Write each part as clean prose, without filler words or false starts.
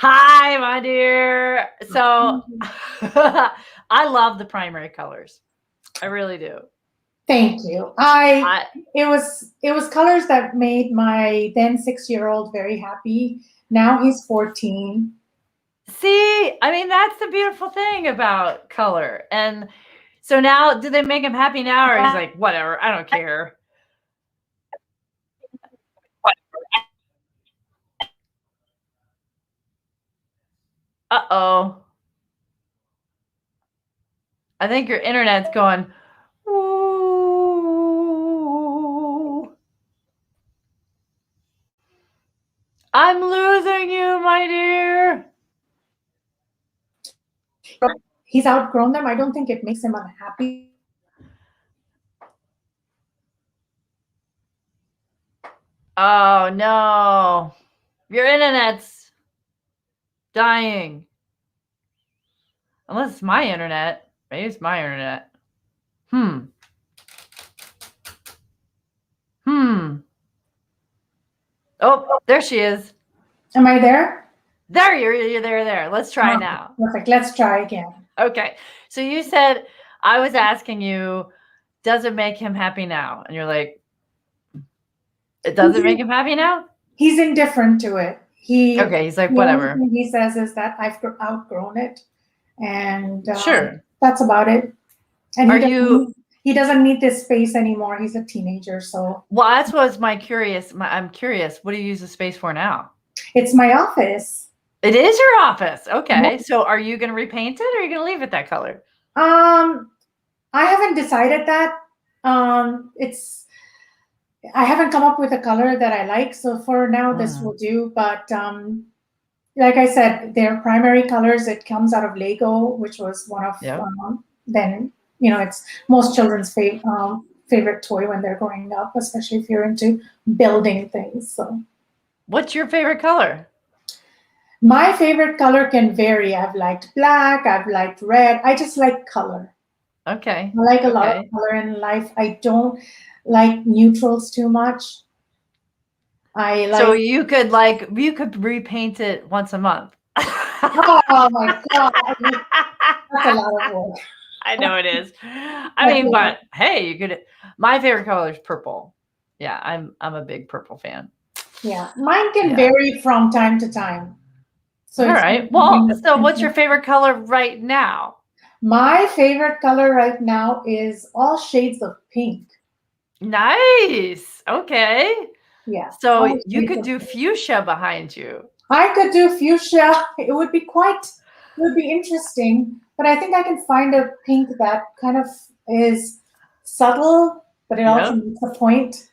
Hi, my dear. So I love the primary colors. I really do. Thank you. I It was colors that made my then 6-year-old very happy. Now he's 14. see, I mean, that's the beautiful thing about color. And so now, do they make him happy now, or he's like, whatever, I don't care? Uh-oh. I think your internet's going, ooh. I'm losing you, my dear. He's outgrown them. I don't think it makes him unhappy. Oh, no. Your internet's dying. Unless it's my internet. Maybe it's my internet. Hmm. Oh, there she is. Am I there? There, you're there. Let's try now. Perfect. Let's try again. Okay. So you said, I was asking you, does it make him happy now? And you're like, it doesn't make him happy now? He's indifferent to it. Okay, he's like, The only whatever. thing he says is that I've outgrown it, and Sure. that's about it. And Are you? he doesn't need this space anymore. He's a teenager, so Well, that's what's I'm curious. What do you use the space for now? it's my office. It is your office. Okay. So are you going to repaint it, or are you going to leave it that color? I haven't decided that. I haven't come up with a color that I like, so for now this will do. But like I said, their primary colors. It comes out of Lego, which was one of then it's most children's favorite toy when they're growing up, especially if you're into building things. So, what's your favorite color? My favorite color can vary. I've liked black. I've liked red. I just like color. Okay. I like a lot of color in life. I don't like neutrals too much. So you could repaint it once a month. Oh my god, that's a lot of work. I know it is. I mean, but hey, you could. My favorite color is purple. Yeah, I'm a big purple fan. Yeah, mine can vary from time to time. So all right. Well, so what's your favorite color right now? My favorite color right now is all shades of pink. Nice. Okay. Yeah. So you could do fuchsia behind you. I could do fuchsia. It would be interesting, but I think I can find a pink that kind of is subtle, but it also makes a point.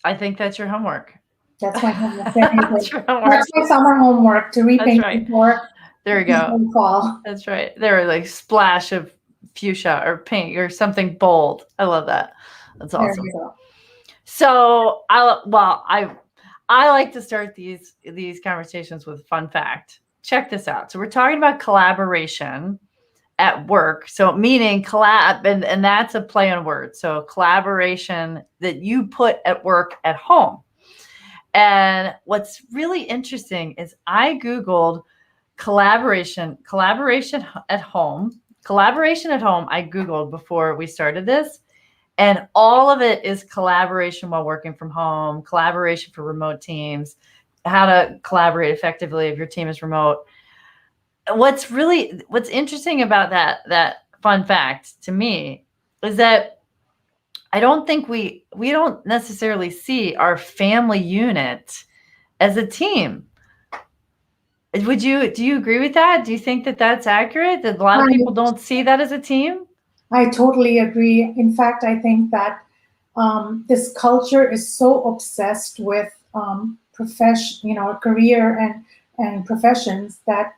I think that's your homework. That's my homework. That's my summer homework to repaint before. There you go. Fall. That's right. There are like splash of fuchsia or pink or something bold. I love that. That's awesome. There you go. So I like to start these conversations with a fun fact. Check this out. So we're talking about collaboration at work. So meaning collab, and that's a play on words. So collaboration that you put at work at home. And what's really interesting is I Googled collaboration at home. Collaboration at home, I Googled before we started this. And all of it is collaboration while working from home, collaboration for remote teams, how to collaborate effectively if your team is remote. What's interesting about that fun fact to me is that I don't think we don't necessarily see our family unit as a team. Do you agree with that? Do you think that that's accurate? That a lot of people don't see that as a team? I totally agree. In fact, I think that this culture is so obsessed with career and professions that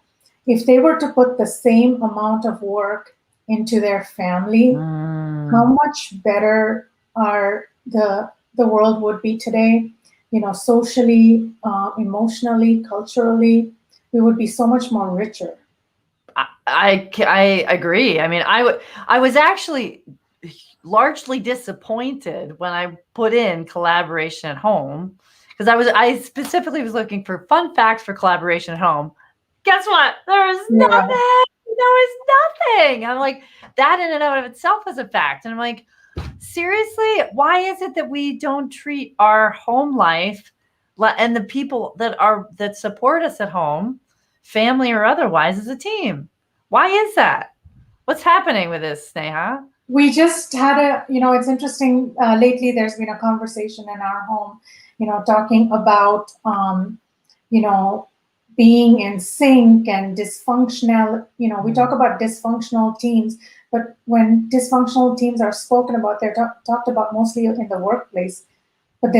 if they were to put the same amount of work into their family, how much better the world would be today. Socially, emotionally, culturally, we would be so much more richer. I agree. I mean, I was actually largely disappointed when I put in collaboration at home because I specifically was looking for fun facts for collaboration at home. Guess what? There was Yeah. nothing. There was nothing. I'm like, that in and of itself is a fact. And I'm like, seriously, why is it that we don't treat our home life and the people that support us at home, family or otherwise, as a team? Why is that? What's happening with this, Sneha? We just had it's interesting. Lately, there's been a conversation in our home, talking about, you know, being in sync and dysfunctional. We talk about dysfunctional teams, but when dysfunctional teams are spoken about, they're talked about mostly in the workplace. But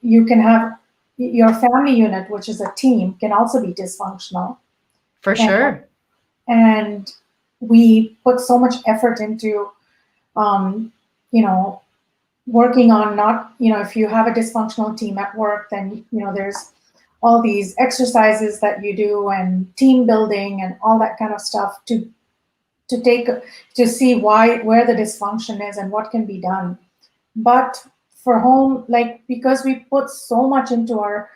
you can have your family unit, which is a team, can also be dysfunctional. For And, sure. and we put so much effort into, um, you know, working on not, if you have a dysfunctional team at work, then, there's all these exercises that you do and team building and all that kind of stuff to see where the dysfunction is and what can be done. But for home, like, because we put so much into our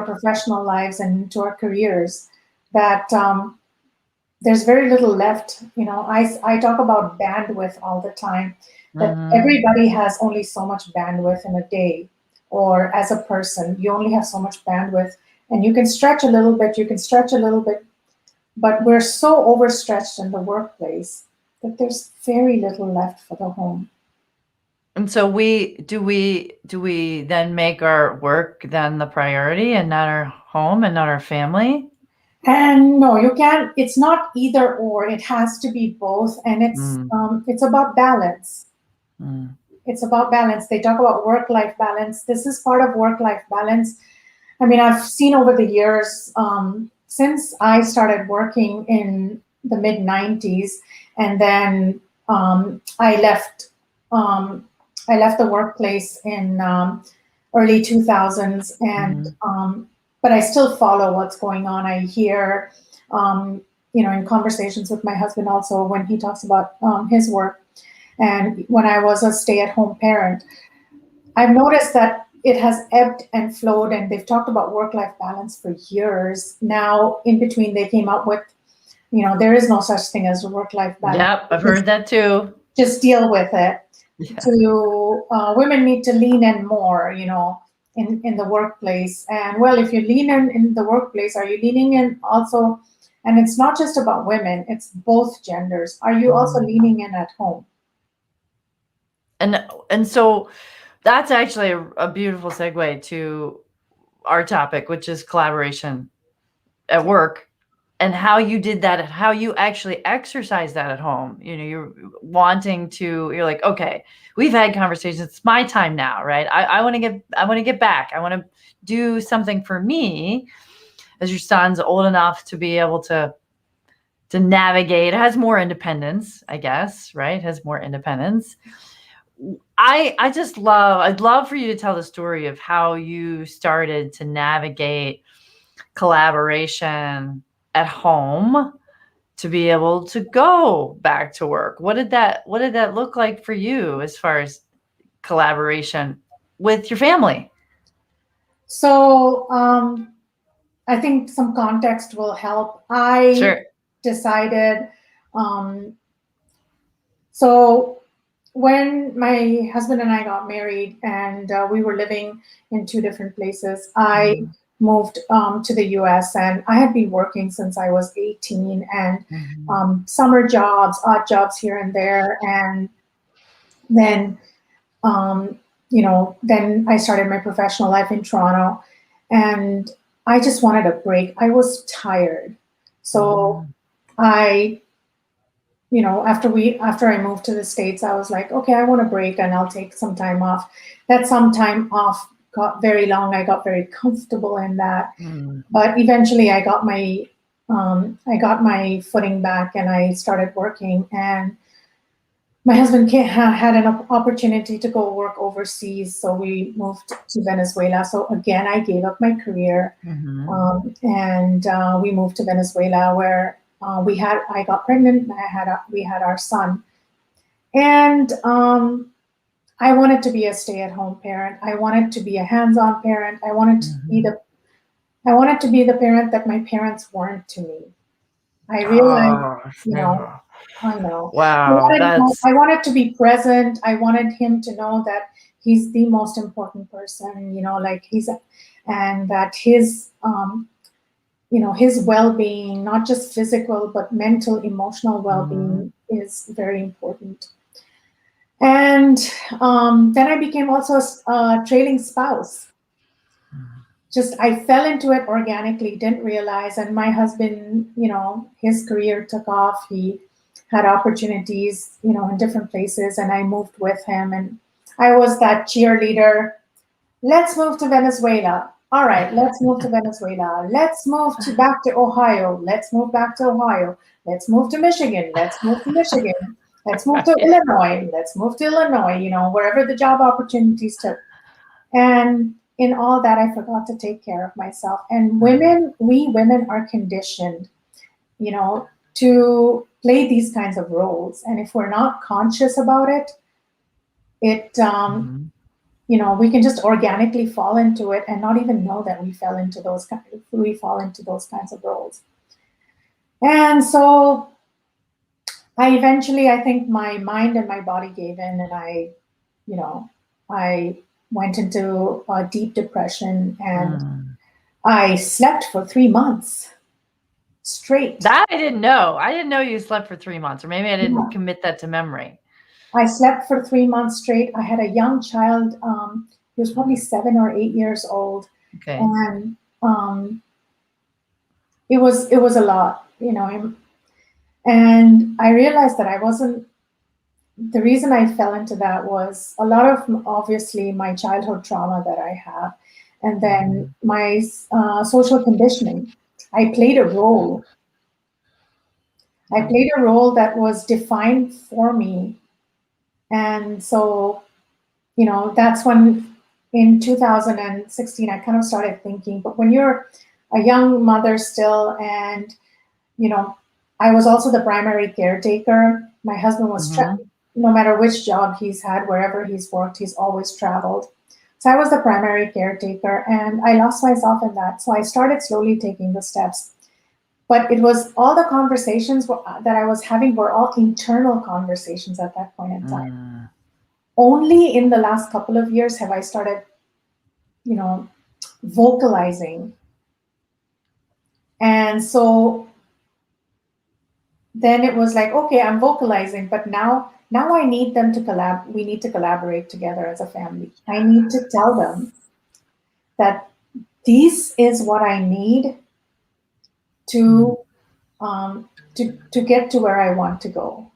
professional lives and into our careers, that there's very little left. I talk about bandwidth all the time, that everybody has only so much bandwidth in a day, or as a person, you only have so much bandwidth, and you can stretch a little bit, but we're so overstretched in the workplace that there's very little left for the home. And so do we then make our work then the priority and not our home and not our family? And no, you can't. It's not either or. It has to be both, and it's about balance. It's about balance. They talk about work-life balance. This is part of work-life balance. I mean, I've seen over the years, since I started working in the mid '90s, and then I left. I left the workplace in early 2000s, and but I still follow what's going on. I hear, in conversations with my husband also, when he talks about his work. And when I was a stay-at-home parent, I've noticed that it has ebbed and flowed, and they've talked about work-life balance for years. Now, in between, they came up with, there is no such thing as work-life balance. Yep, I've heard that too. Just deal with it. Yeah. Women need to lean in more, in the workplace. And well, if you lean in the workplace, are you leaning in also? And it's not just about women, it's both genders. Are you also leaning in at home? And so that's actually a beautiful segue to our topic, which is collaboration at work, and how you did that, and how you actually exercise that at home. You're like, okay, we've had conversations. It's my time now, right? I want to get back. I want to do something for me, as your son's old enough to be able to navigate. It has more independence, I guess, right? It has more independence. I'd love for you to tell the story of how you started to navigate collaboration at home to be able to go back to work. What did that look like for you as far as collaboration with your family? So I think some context will help. I decided, so when my husband and I got married, and we were living in two different places, I moved to the US, and I had been working since I was 18, and summer jobs, odd jobs here and there. And then, then I started my professional life in Toronto, and I just wanted a break. I was tired. So after I moved to the States, I was like, okay, I want a break, and I'll take some time off. That some time off got very long. I got very comfortable in that, but eventually I got my footing back, and I started working. And my husband had an opportunity to go work overseas, so we moved to Venezuela. So again, I gave up my career, and we moved to Venezuela, where I got pregnant, and we had our son. And I wanted to be a stay-at-home parent. I wanted to be a hands-on parent. I wanted to be I wanted to be the parent that my parents weren't to me. I realized, Oh, you know, Sneha. I know. Wow, that's I wanted to be present. I wanted him to know that he's the most important person, like and that his well-being, not just physical, but mental, emotional mhm. well-being is very important. And then I became also a trailing spouse. Just I fell into it organically, didn't realize. And my husband, his career took off. He had opportunities, in different places, and I moved with him. And I was that cheerleader. Let's move to Venezuela. All right, let's move to Venezuela. Let's move to back to Ohio. Let's move back to Ohio. Let's move to Michigan. Let's move to Michigan. Let's move to Right. Illinois. Let's move to Illinois, wherever the job opportunities took. And in all that, I forgot to take care of myself. And Mhm, we women are conditioned, to play these kinds of roles. And if we're not conscious about it, it mhm. we can just organically fall into it and not even know that we fall into those kinds of roles. And so I think my mind and my body gave in, and you know, I went into a deep depression, and Mm. I slept for 3 months straight. That I didn't know. I didn't know you slept for 3 months, or maybe I didn't Yeah. commit that to memory. I slept for 3 months straight. I had a young child. He was probably 7 or 8 years old, Okay. and it was a lot, and I realized that I wasn't. The reason I fell into that was a lot of obviously my childhood trauma that I have, and then Mhm. my social conditioning. I played a role. I Mm. played a role that was defined for me, and so that's when in 2016 I kind of started thinking. But when you're a young mother still, and you know, I was also the primary caretaker. My husband was, Mhm. no matter which job he's had, wherever he's worked, he's always traveled. So I was the primary caretaker, and I lost myself in that. So I started slowly taking the steps. But it was all the conversations that I was having were all internal conversations at that point in time. Mm. Only in the last couple of years have I started, you know, vocalizing. And so then it was like, okay, I'm vocalizing, but now I need them to we need to collaborate together as a family. I need to tell them that this is what I need Mm. to to get to where I want to go.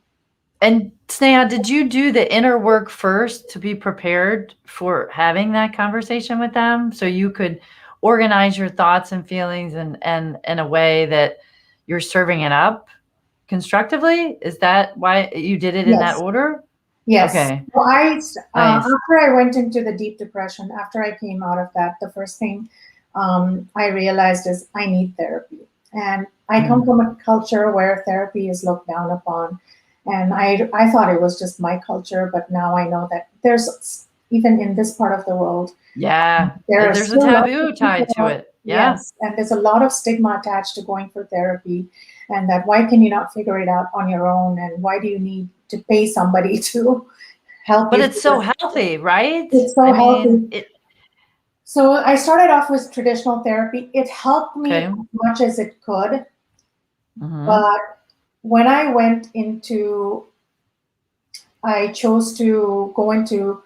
And Sneha, did you do the inner work first to be prepared for having that conversation with them so you could organize your thoughts and feelings and in a way that you're serving it up constructively? Is that why you did it in that Yes, order? yes. Okay. Well, Nice. after I went into the deep depression, after I came out of that, the first thing I realized is I need therapy. And I come Mm. from a culture where therapy is looked down upon. And I thought it was just my culture, but now I know that there's, even in this part of the world, Yeah. there are There's a still lots of taboo tied to people, it. Yeah. yes, and there's a lot of stigma attached to going for therapy, and that why can you not figure it out on your own, and why do you need to pay somebody to help But you it's figure so it out? healthy, right? It's I so mean, healthy. it So I started off with traditional therapy. It helped me okay. as much as it could, Mhm. but when I went into, I chose to go into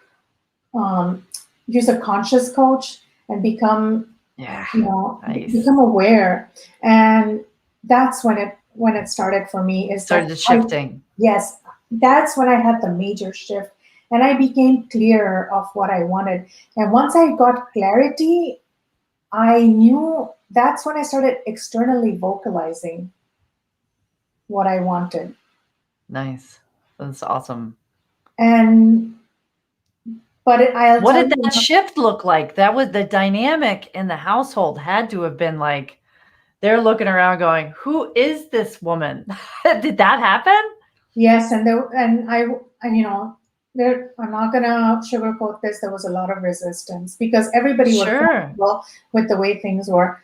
um, use a conscious coach and become Yeah. become Nice. aware. And that's when it started for me, is that Started I shifting. yes, that's when I had the major shift, and I became clear of what I wanted. And once I got clarity, I knew, that's when I started externally vocalizing what I wanted. Nice. That's awesome. And I'll What tell did you, that shift look like? That was the dynamic in the household had to have been like they're looking around going, "Who is this woman?" Did that happen? yes, and there, I'm not gonna sugarcoat this. There was a lot of resistance because everybody was Sure. comfortable with the way things were.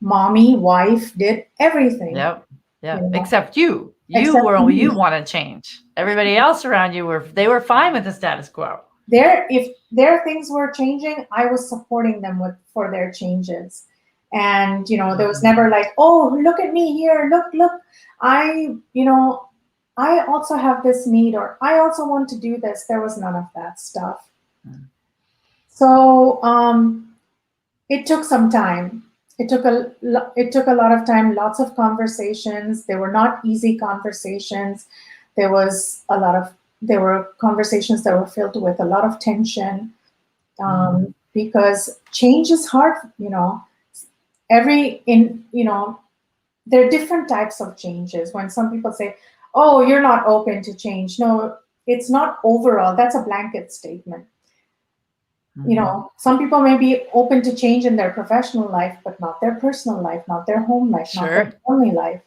mommy, wife did everything. Yep. Yeah. You know, Except you. except me. You want to change. Everybody else around you they were fine with the status quo. If their things were changing, I was supporting them for their changes. And there was never like, oh, look at me here, look, I I also have this need, or I also want to do this. There was none of that stuff. So it took some time. It took a lot of time, lots of conversations. They were not easy conversations. There were conversations that were filled with a lot of tension, because change is hard. There are different types of changes. When some people say, oh, you're not open to change. No, it's not overall. That's a blanket statement. Some people may be open to change in their professional life, but not their personal life, not their home life, not their family life.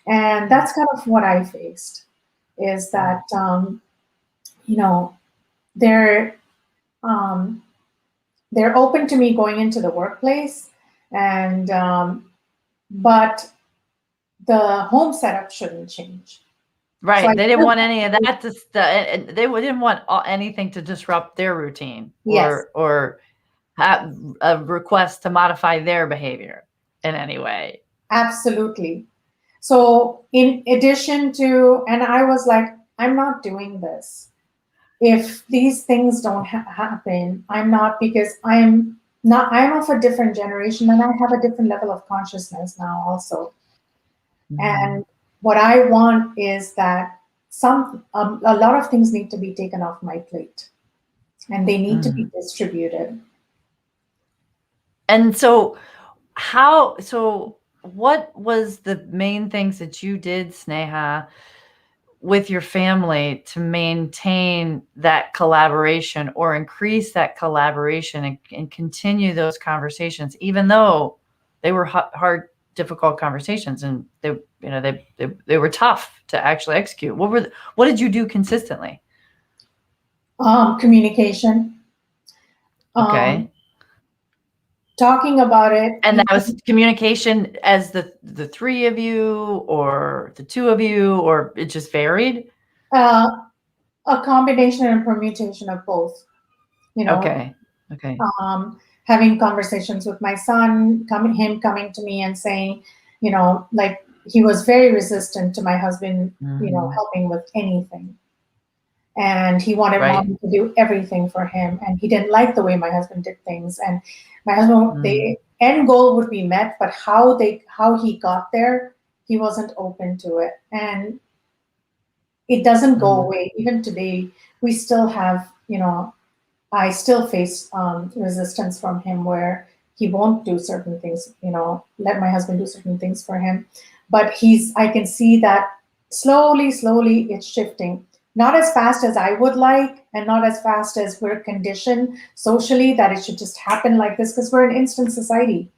And that's kind of what I faced, is that, they're open to me going into the workplace, and but the home setup shouldn't change. Right. So they didn't want any of that. They didn't want anything to disrupt their routine, or have a request to modify their behavior in any way. Absolutely. So in addition to, and I was like, I'm not doing this. If these things don't happen, I'm not, because I'm of a different generation, and I have a different level of consciousness now also. And what I want is that a lot of things need to be taken off my plate, and they need to be distributed. And so what was the main things that you did, Sneha, with your family to maintain that collaboration or increase that collaboration and continue those conversations, even though they were hard, difficult conversations, and they were tough to actually execute? What did you do consistently? Communication. Okay. Talking about it. And that was communication as the three of you, or the two of you, or it just varied? A combination and permutation of both. Okay. Having conversations with my son, him coming to me and saying, like, he was very resistant to my husband, helping with anything. And he wanted mom to do everything for him. And he didn't like the way my husband did things. And my husband, the end goal would be met, but how he got there, he wasn't open to it. And it doesn't go away. Even today, we still have, I still face resistance from him, where he won't do certain things, let my husband do certain things for him. But I can see that slowly it's shifting. Not as fast as I would like, and not as fast as we're conditioned socially that it should just happen like this, because we're an instant society.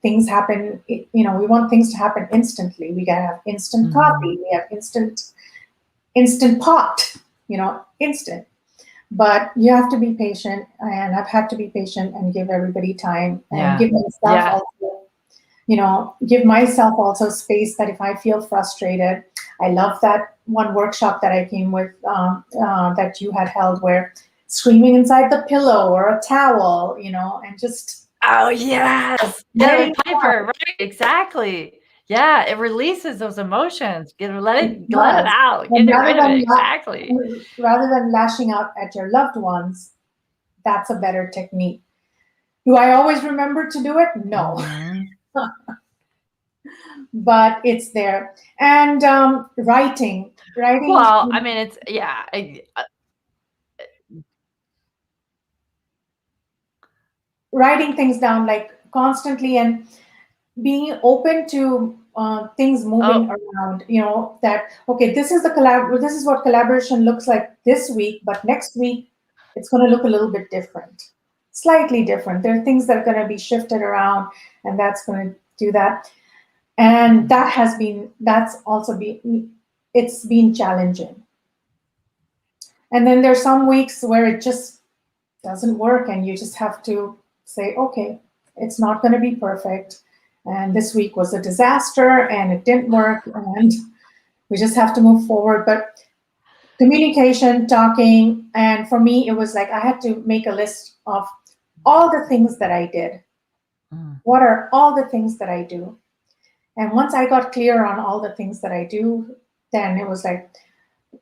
Things happen, we want things to happen instantly. We gotta have instant coffee, we have instant pot, instant. But you have to be patient, and I've had to be patient and give everybody time, and give myself also, give myself also space, that if I feel frustrated. I love that one workshop that I came with, that you had held, where screaming inside the pillow or a towel, and just. Oh, yes. Yeah, Piper, right? Exactly. Yeah, it releases those emotions. Let it out. Get rid of it. Exactly. Rather than lashing out at your loved ones, that's a better technique. Do I always remember to do it? No. But it's there. And writing. Well, I mean, it's, writing things down, like, constantly, and being open to things moving around, that, okay, this is what collaboration looks like this week, but next week it's going to look a little bit different, slightly different. There are things that are going to be shifted around, and that's going to do that. And it's been challenging. And then there's some weeks where it just doesn't work, and you just have to say, okay, it's not going to be perfect. And this week was a disaster and it didn't work. And we just have to move forward. But communication, talking, and for me, it was like I had to make a list of all the things that I did. What are all the things that I do? And once I got clear on all the things that I do, then it was like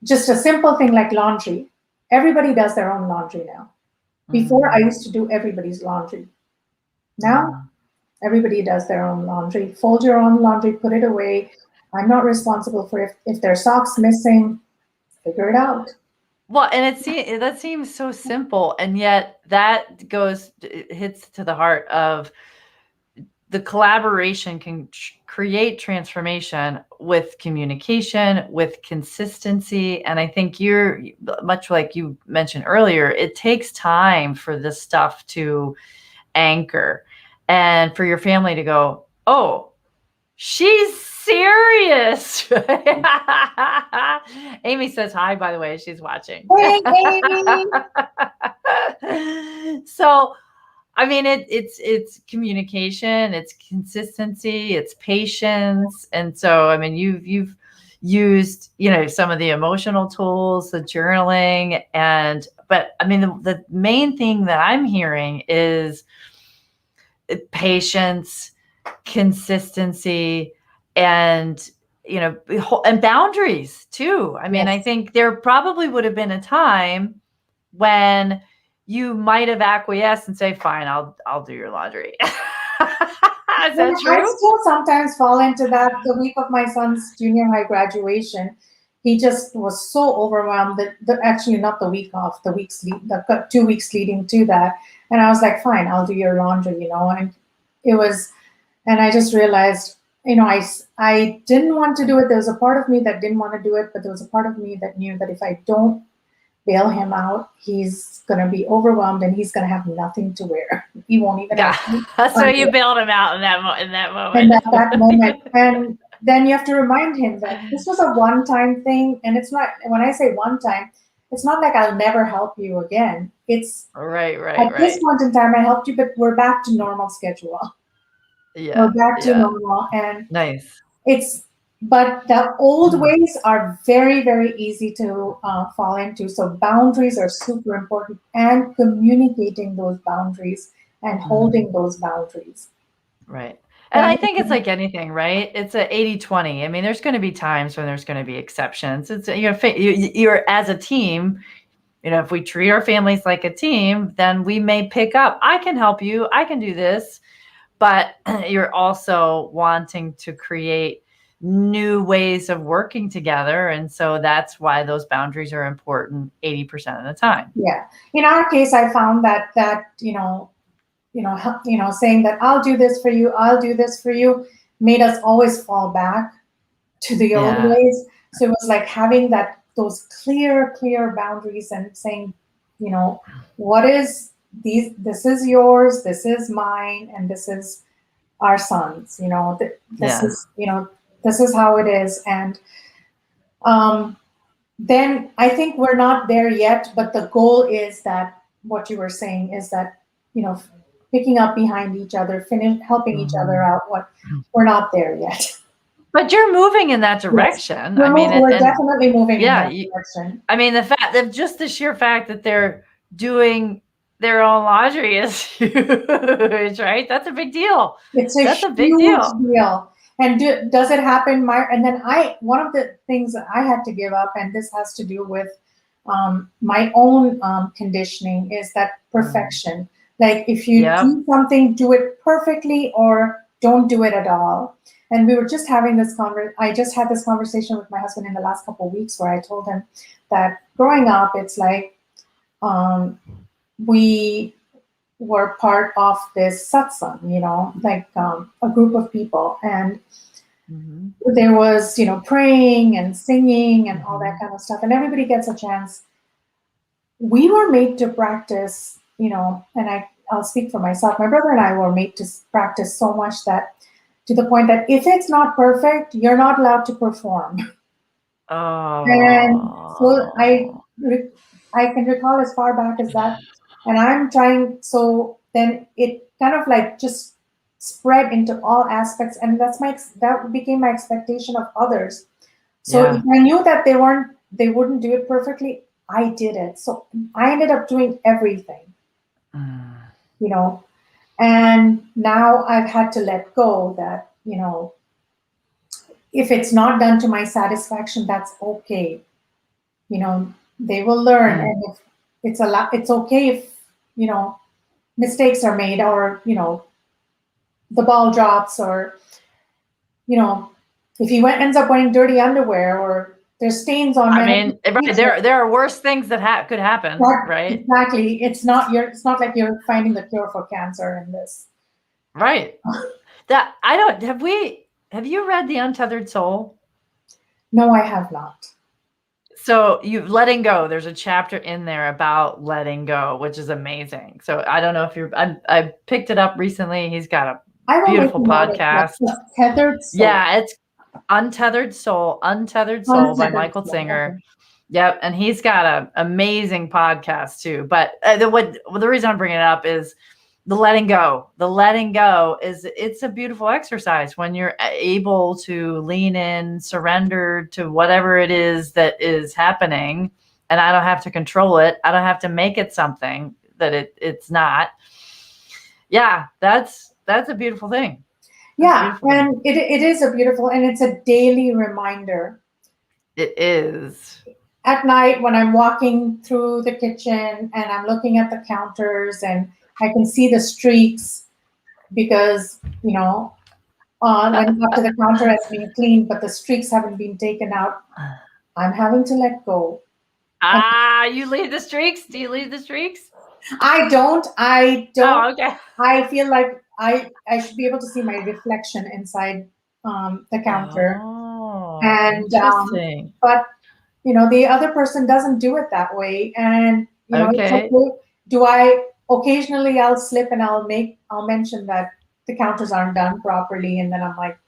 just a simple thing like laundry. Everybody does their own laundry now. Before, I used to do everybody's laundry. Now, everybody does their own laundry. Fold your own laundry, put it away. I'm not responsible for if there's socks missing, figure it out. Well, and that seems so simple, and yet that hits to the heart of the collaboration can create transformation with communication, with consistency. And I think you're much like you mentioned earlier, it takes time for this stuff to anchor and for your family to go, oh, she's serious. Amy says hi, by the way, she's watching. Hey, Amy. So, I mean, it's communication, it's consistency, it's patience. And so, I mean, you've used, some of the emotional tools, the journaling, but I mean, the main thing that I'm hearing is patience, consistency, and and boundaries too. I mean, yes. I think there probably would have been a time when you might have acquiesced and say, fine, I'll do your laundry. Is that true? I still sometimes fall into that. The week of my son's junior high graduation, he just was so overwhelmed that actually not the week off, the 2 weeks leading to that. And I was like, fine, I'll do your laundry, and it was, and I just realized, I didn't want to do it. There was a part of me that didn't want to do it, but there was a part of me that knew that if I don't bail him out, he's going to be overwhelmed and he's going to have nothing to wear. He won't even have so you bailed him out in that moment. And at that moment. And then you have to remind him that this was a one-time thing. And it's not, when I say one time, it's not like I'll never help you again. It's right. At this point in time, I helped you, but we're back to normal schedule. Yeah. We're back to normal. And nice. But the old ways are very, very easy to fall into. So boundaries are super important, and communicating those boundaries and holding those boundaries. Right. And I think it's like anything, right? It's a 80-20. I mean, there's going to be times when there's going to be exceptions. It's you're as a team, if we treat our families like a team, then we may pick up, I can help you, I can do this, but you're also wanting to create new ways of working together. And so that's why those boundaries are important 80% of the time. Yeah. In our case, I found that saying that I'll do this for you made us always fall back to the old ways. So it was like having those clear boundaries and saying, what is this is yours, this is mine, and this is our son's, this is how it is. And then I think we're not there yet, but the goal is that what you were saying is that, picking up behind each other, helping each other out. We're not there yet. But you're moving in that direction. Yes. We're definitely moving in that direction. I mean, just the sheer fact that they're doing their own laundry is huge, right? That's a big deal. That's a big deal. And does it happen? And then one of the things that I had to give up, and this has to do with my own conditioning, is that perfection. Like if you do something, do it perfectly or don't do it at all. And we were just having this I just had this conversation with my husband in the last couple of weeks where I told him that growing up, it's like we were part of this satsang, like a group of people. And there was, praying and singing and all that kind of stuff. And everybody gets a chance. We were made to practice, and I'll speak for myself. My brother and I were made to practice so much that to the point that if it's not perfect, you're not allowed to perform. Oh. And so I can recall as far back as that. And I'm trying, so then it kind of like just spread into all aspects, and that became my expectation of others. So Yeah. if I knew that they wouldn't do it perfectly, I did it. So I ended up doing everything, Mm. you know. And now I've had to let go that, if it's not done to my satisfaction, that's okay. They will learn, Mm. and if it's okay if, mistakes are made, or, the ball drops, or, you know, if he ends up wearing dirty underwear, or there's stains on I him. mean, right, there are worse things that could happen, right? Exactly. It's not like you're finding the cure for cancer in this. Right. Have you read The Untethered Soul? No, I have not. So letting go. There's a chapter in there about letting go, which is amazing. So I don't know if I picked it up recently. He's got a beautiful podcast. Tethered Soul. Yeah, it's Untethered Soul by Michael Singer. Okay. Yep, and he's got an amazing podcast too. But the reason I'm bringing it up is the letting go. The letting go it's a beautiful exercise when you're able to lean in, surrender to whatever it is that is happening, and I don't have to control it. I don't have to make it something that it's not. Yeah, that's a beautiful thing. Yeah, and it is a beautiful, and it's a daily reminder. It is. At night when I'm walking through the kitchen and I'm looking at the counters and I can see the streaks because, when up to the counter has been cleaned, but the streaks haven't been taken out, I'm having to let go. You leave the streaks? Do you leave the streaks? I don't. Oh, okay. I feel like I should be able to see my reflection inside the counter. Oh, And interesting. but the other person doesn't do it that way, and it's Okay. okay. Occasionally I'll slip and I'll mention that the counters aren't done properly, and then I'm like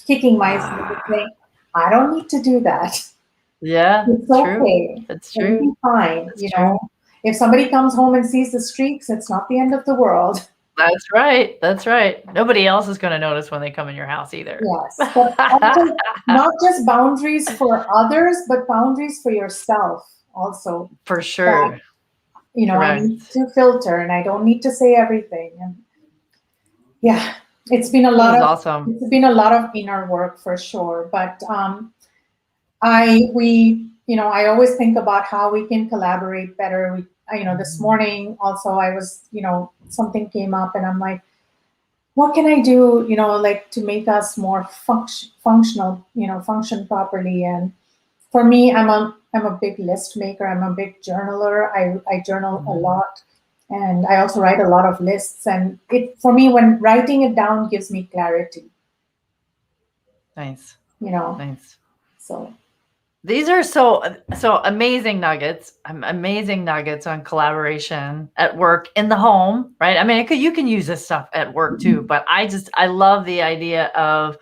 kicking myself and saying, I don't need to do that. Yeah, It's true. okay. It's It'll true. be fine. That's true. If somebody comes home and sees the streaks, it's not the end of the world. That's right. That's right. Nobody else is going to notice when they come in your house either. Yes, but also, not just boundaries for others, but boundaries for yourself also. For sure. That, I need to filter, and I don't need to say everything. And yeah, it's been a lot of awesome. It's been a lot of inner work for sure. But I always think about how we can collaborate better. This morning also I was, something came up, and I'm like, what can I do, like to make us more functional, function properly. And for me, I'm a big list maker. I'm a big journaler. I journal a lot, and I also write a lot of lists. And for me, when writing it down gives me clarity. Nice. Nice. So these are so amazing nuggets. Amazing nuggets on collaboration at work, in the home, right? I mean, you can use this stuff at work too, but I love the idea of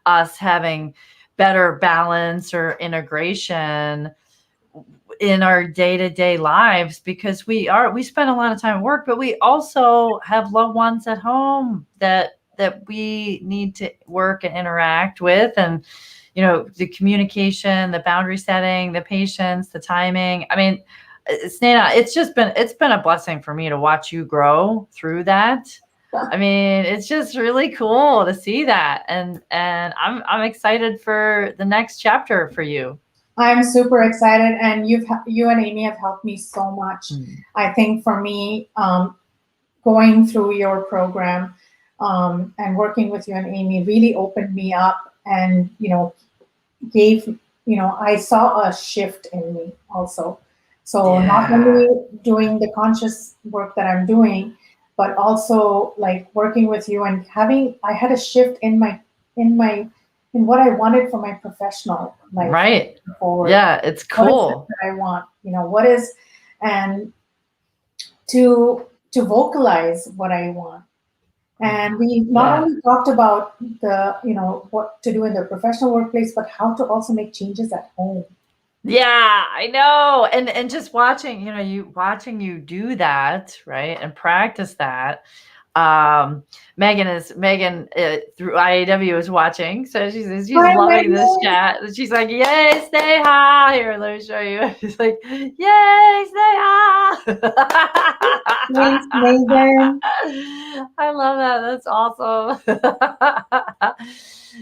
us having better balance or integration in our day-to-day lives, because we spend a lot of time at work, but we also have loved ones at home that we need to work and interact with. And the communication, the boundary setting, the patience, the timing. I mean, Sneha, it's been a blessing for me to watch you grow through that. I mean, it's just really cool to see that, and I'm excited for the next chapter for you. I'm super excited, and you and Amy have helped me so much. I think for me, going through your program and working with you and Amy really opened me up, and I saw a shift in me also. So not only doing the conscious work that I'm doing, but also like working with you and I had a shift in what I wanted for my professional life. Right. Forward. Yeah, it's cool. What is it that I want, and to vocalize what I want. And we not only talked about what to do in the professional workplace, but how to also make changes at home. Yeah, I know. And just watching you do that, right, and practice that. Megan through IAW is watching, so she's Hi, loving this Megan. chat. She's like, "Yay, stay high!" Here, let me show you. She's like, "Yay, stay high!" Thanks, Megan. I love that. That's awesome.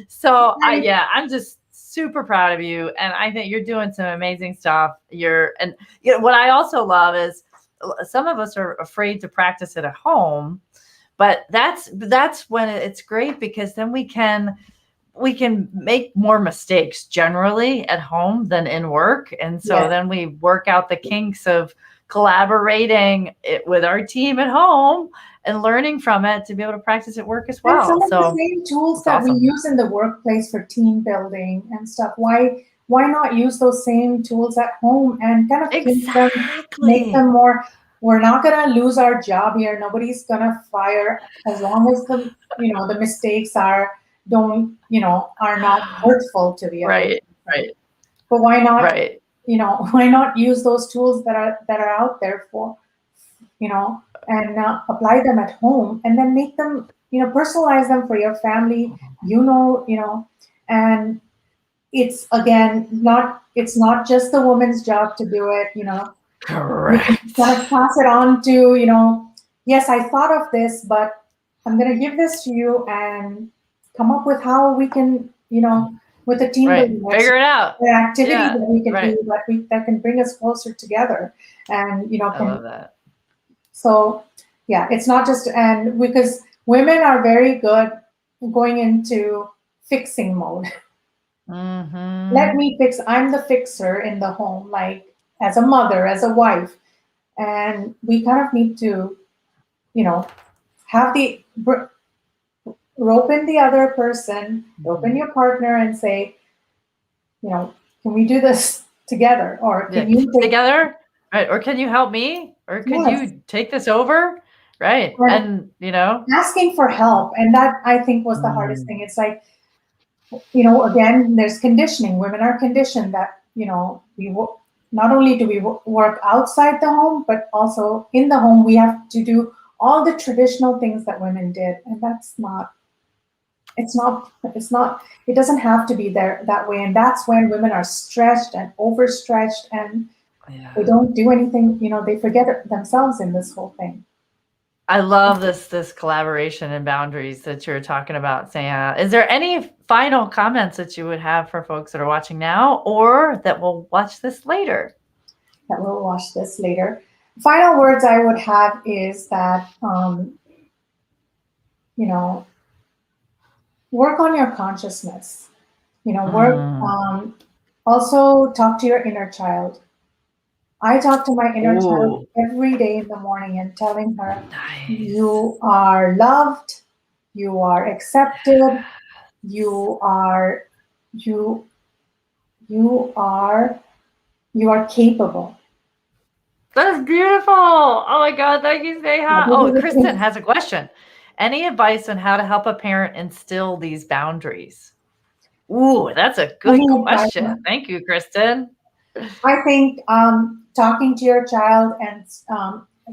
So I'm just super proud of you, and I think you're doing some amazing stuff. And what I also love is some of us are afraid to practice it at home, but that's when it's great, because then we can make more mistakes generally at home than in work. And so then we work out the kinks of collaborating it with our team at home and learning from it to be able to practice at work as well. And some of the same tools that we use in the workplace for team building and stuff, why not use those same tools at home and kind of make them more, we're not going to lose our job here. Nobody's going to fire, as long as the mistakes are not hurtful to the other. Right. But why not, why not use those tools that are out there for, and apply them at home, and then make them, personalize them for your family, and it's not just the woman's job to do it, Correct. You can kind of pass it on to, yes, I thought of this, but I'm going to give this to you and come up with how we can, with the team building, figure it out, the activity that we can do that can bring us closer together, and I love that. So it's not just, and because women are very good going into fixing mode. Mm-hmm. Let me fix. I'm the fixer in the home, like as a mother, as a wife, and we kind of need to, have the rope in the other person, rope in your partner, and say, can we do this together, or can you together, right? Or can you help me, or can you take this over, right? And asking for help, and that I think was the hardest thing. It's like, again, there's conditioning. Women are conditioned that we not only do we work outside the home, but also in the home we have to do all the traditional things that women did, and that's not. It's not. It doesn't have to be there that way, and that's when women are stretched and overstretched, and they don't do anything. They forget themselves in this whole thing. I love this collaboration and boundaries that you're talking about, Sneha. Is there any final comments that you would have for folks that are watching now, or that will watch this later? Final words I would have is that, work on your consciousness. Also talk to your inner child. I talk to my inner child every day in the morning and telling her, you are loved, you are accepted, you are capable. That's beautiful. Oh my God, thank you, Sneha. Kristen has a question. Any advice on how to help a parent instill these boundaries? Ooh, that's a good question. Thank you, Kristen. I think talking to your child and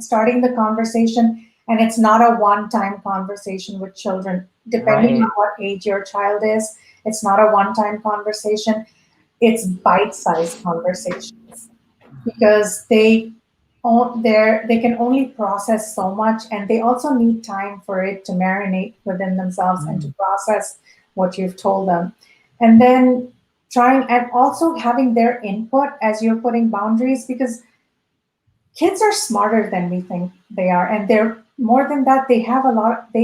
starting the conversation, and it's not a one-time conversation with children, depending on what age your child is. It's not a one-time conversation. It's bite-sized conversations, because they can only process so much, and they also need time for it to marinate within themselves and to process what you've told them. And then trying and also having their input as you're putting boundaries, because kids are smarter than we think they are, and they're more than that. They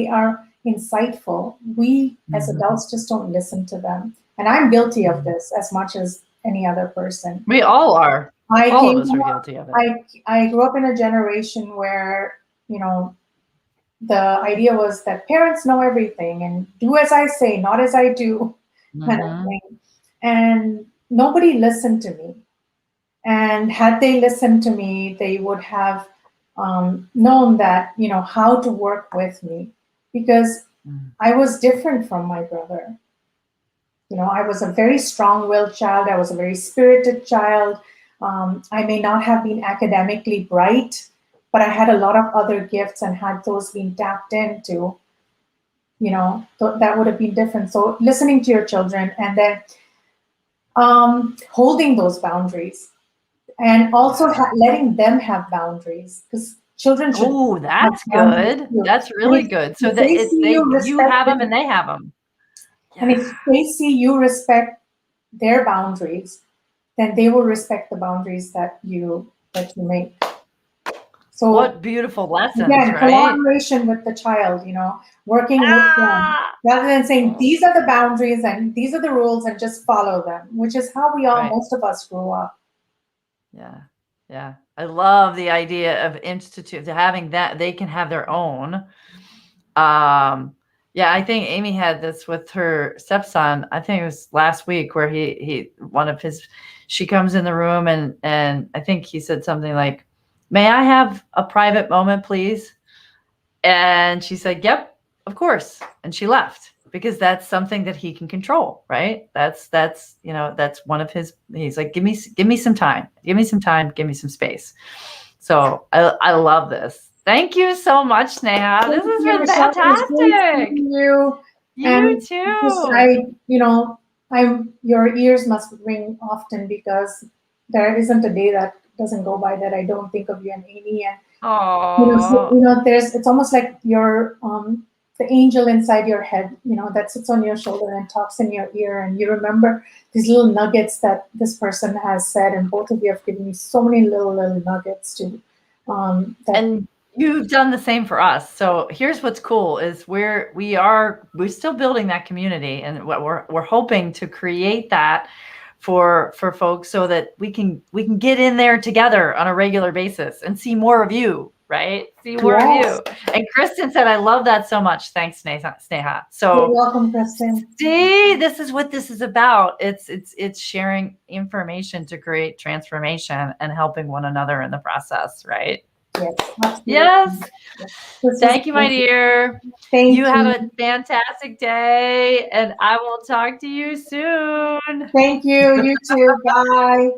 are insightful. We as adults just don't listen to them, and I'm guilty of this as much as any other person. We all are. All of us are guilty of it. I grew up in a generation where the idea was that parents know everything and do as I say, not as I do, kind of thing. And nobody listened to me. And had they listened to me, they would have known that, how to work with me, because I was different from my brother. I was a very strong-willed child. I was a very spirited child. I may not have been academically bright, but I had a lot of other gifts, and had those been tapped into, that would have been different. So listening to your children, and then holding those boundaries, and also letting them have boundaries, because children should. Oh, that's good. That's really good. So that you have them and they have them. And if they see you respect their boundaries, then they will respect the boundaries that you make. So what beautiful lessons, again, right? collaboration with the child, working with them, rather than saying these are the boundaries and these are the rules and just follow them, which is how most of us grew up. Yeah. Yeah. I love the idea of having that they can have their own. Yeah, I think Amy had this with her stepson. I think it was last week, where she comes in the room, and I think he said something like, "May I have a private moment, please?" And she said, "Yep, of course." And she left, because that's something that he can control, right? That's one of his. He's like, give me some time, give me some time, give me some space. So I love this. Thank you so much, Sneha. This has been fantastic. You too. Your ears must ring often, because there isn't a day that doesn't go by that I don't think of you and Amy. And it's almost like you're the angel inside your head, that sits on your shoulder and talks in your ear, and you remember these little nuggets that this person has said, and both of you have given me so many little nuggets to. And you've done the same for us. So here's what's cool is we're still building that community, and what we're hoping to create that for folks, so that we can get in there together on a regular basis and see more of you, right? See more of you. And Kristen said, I love that so much. Thanks, Sneha. So you're welcome, Kristen. See, this is what this is about. It's sharing information to create transformation and helping one another in the process, right? Yes. Absolutely. Yes. Thank you, my dear. Thank you. Have a fantastic day, and I will talk to you soon. Thank you. You too. Bye.